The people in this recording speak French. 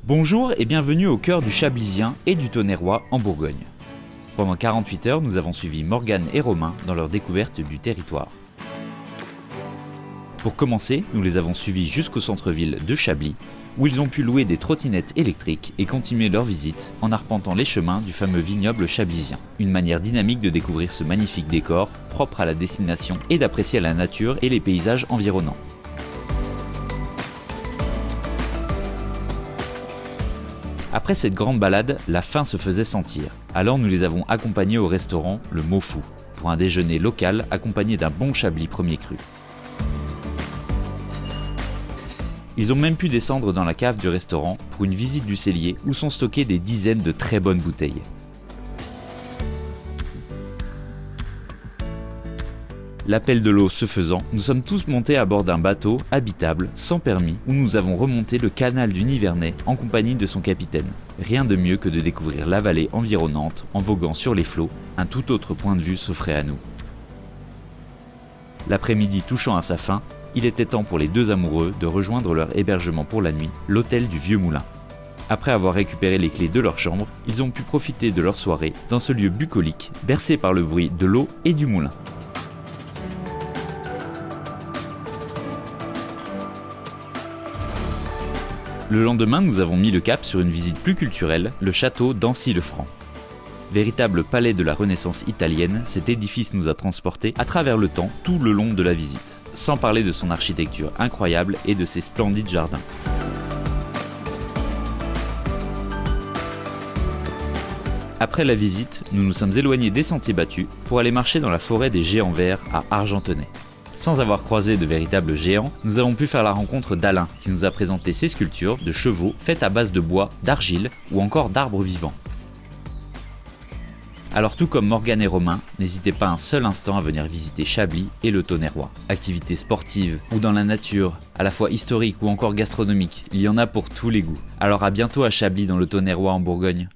Bonjour et bienvenue au cœur du Chablisien et du Tonnerrois en Bourgogne. Pendant 48 heures, nous avons suivi Morgane et Romain dans leur découverte du territoire. Pour commencer, nous les avons suivis jusqu'au centre-ville de Chablis, où ils ont pu louer des trottinettes électriques et continuer leur visite en arpentant les chemins du fameux vignoble chablisien. Une manière dynamique de découvrir ce magnifique décor, propre à la destination et d'apprécier la nature et les paysages environnants. Après cette grande balade, la faim se faisait sentir. Alors nous les avons accompagnés au restaurant Le Mot Fou, pour un déjeuner local accompagné d'un bon chablis premier cru. Ils ont même pu descendre dans la cave du restaurant pour une visite du cellier où sont stockées des dizaines de très bonnes bouteilles. L'appel de l'eau se faisant, nous sommes tous montés à bord d'un bateau habitable, sans permis, où nous avons remonté le canal du Nivernais en compagnie de son capitaine. Rien de mieux que de découvrir la vallée environnante en voguant sur les flots, un tout autre point de vue s'offrait à nous. L'après-midi touchant à sa fin, il était temps pour les deux amoureux de rejoindre leur hébergement pour la nuit, l'hôtel du Vieux Moulin. Après avoir récupéré les clés de leur chambre, ils ont pu profiter de leur soirée dans ce lieu bucolique, bercé par le bruit de l'eau et du moulin. Le lendemain, nous avons mis le cap sur une visite plus culturelle, le château d'Ancy-le-Franc. Véritable palais de la Renaissance italienne, cet édifice nous a transportés à travers le temps tout le long de la visite, sans parler de son architecture incroyable et de ses splendides jardins. Après la visite, nous nous sommes éloignés des sentiers battus pour aller marcher dans la forêt des Géants Verts à Argentonnet. Sans avoir croisé de véritables géants, nous avons pu faire la rencontre d'Alain, qui nous a présenté ses sculptures de chevaux faites à base de bois, d'argile ou encore d'arbres vivants. Alors tout comme Morgane et Romain, n'hésitez pas un seul instant à venir visiter Chablis et le Tonnerrois. Activités sportives ou dans la nature, à la fois historiques ou encore gastronomiques, il y en a pour tous les goûts. Alors à bientôt à Chablis dans le Tonnerrois en Bourgogne.